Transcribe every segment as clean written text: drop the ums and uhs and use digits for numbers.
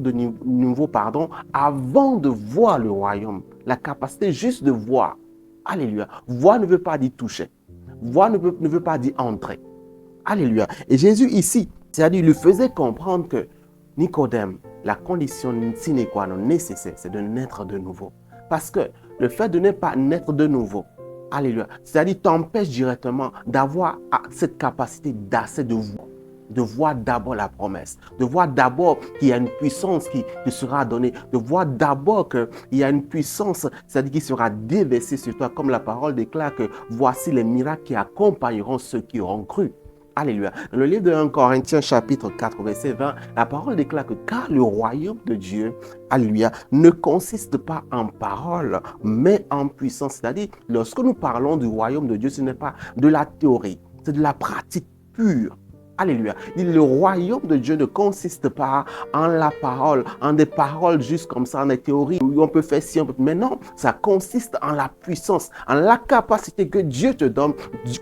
de nouveau, avant de voir le royaume. La capacité juste de voir. Alléluia. Voir ne veut pas dire toucher. Voir ne veut pas dire entrer. Alléluia. Et Jésus ici, c'est-à-dire, il lui faisait comprendre que Nicodème, la condition sine qua non nécessaire, c'est de naître de nouveau. Parce que le fait de ne pas naître de nouveau, alléluia, c'est-à-dire t'empêche directement d'avoir cette capacité d'assez de voir d'abord la promesse, de voir d'abord qu'il y a une puissance qui te sera donnée, de voir d'abord qu'il y a une puissance, c'est-à-dire qui sera déversée sur toi, comme la parole déclare que voici les miracles qui accompagneront ceux qui auront cru. Alléluia. Dans le livre de 1 Corinthiens chapitre 4 verset 20, la parole déclare que car le royaume de Dieu, alléluia, ne consiste pas en parole, mais en puissance. C'est-à-dire, lorsque nous parlons du royaume de Dieu, ce n'est pas de la théorie, c'est de la pratique pure. Alléluia. Le royaume de Dieu ne consiste pas en la parole, en des paroles juste comme ça, en des théories où on peut faire ci, on peut... Mais non, ça consiste en la puissance, en la capacité que Dieu te donne,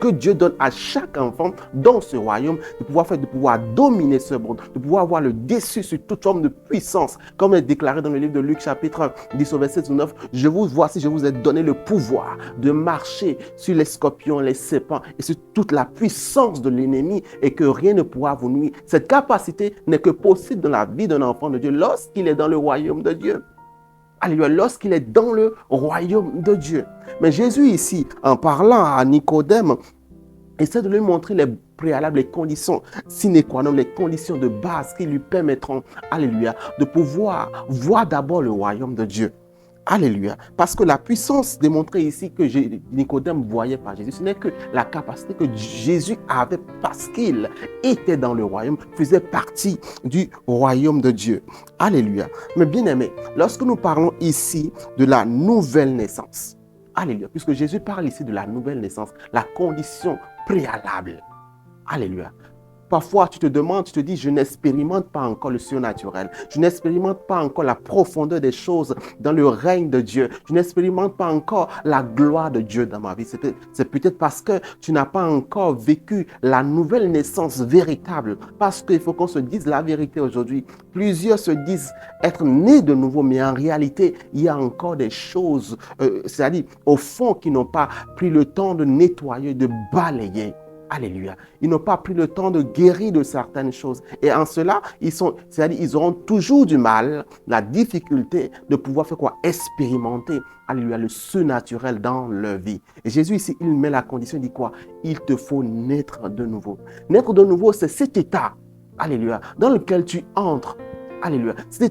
que Dieu donne à chaque enfant dans ce royaume, de pouvoir dominer ce monde, de pouvoir avoir le dessus sur toute forme de puissance. Comme est déclaré dans le livre de Luc chapitre 10 au verset 9, je vous ai donné le pouvoir de marcher sur les scorpions, les serpents et sur toute la puissance de l'ennemi et que rien ne pourra vous nuire. Cette capacité n'est que possible dans la vie d'un enfant de Dieu lorsqu'il est dans le royaume de Dieu. Alléluia, lorsqu'il est dans le royaume de Dieu. Mais Jésus ici, en parlant à Nicodème, essaie de lui montrer les préalables, les conditions sine qua non, les conditions de base qui lui permettront, alléluia, de pouvoir voir d'abord le royaume de Dieu. Alléluia. Parce que la puissance démontrée ici que Nicodème voyait par Jésus, ce n'est que la capacité que Jésus avait parce qu'il était dans le royaume, faisait partie du royaume de Dieu. Alléluia. Mais bien aimé, lorsque nous parlons ici de la nouvelle naissance, alléluia, puisque Jésus parle ici de la nouvelle naissance, la condition préalable. Alléluia. Parfois, tu te demandes, tu te dis, je n'expérimente pas encore le surnaturel. Je n'expérimente pas encore la profondeur des choses dans le règne de Dieu. Je n'expérimente pas encore la gloire de Dieu dans ma vie. C'est peut-être parce que tu n'as pas encore vécu la nouvelle naissance véritable. Parce qu'il faut qu'on se dise la vérité aujourd'hui. Plusieurs se disent être nés de nouveau, mais en réalité, il y a encore des choses, c'est-à-dire au fond, qui n'ont pas pris le temps de nettoyer, de balayer. Alléluia. Ils n'ont pas pris le temps de guérir de certaines choses. Et en cela, c'est-à-dire ils auront toujours du mal, la difficulté de pouvoir faire quoi? Expérimenter, alléluia, le surnaturel dans leur vie. Et Jésus ici, il met la condition, il dit quoi? Il te faut naître de nouveau. Naître de nouveau, c'est cet état, alléluia, dans lequel tu entres. Alléluia.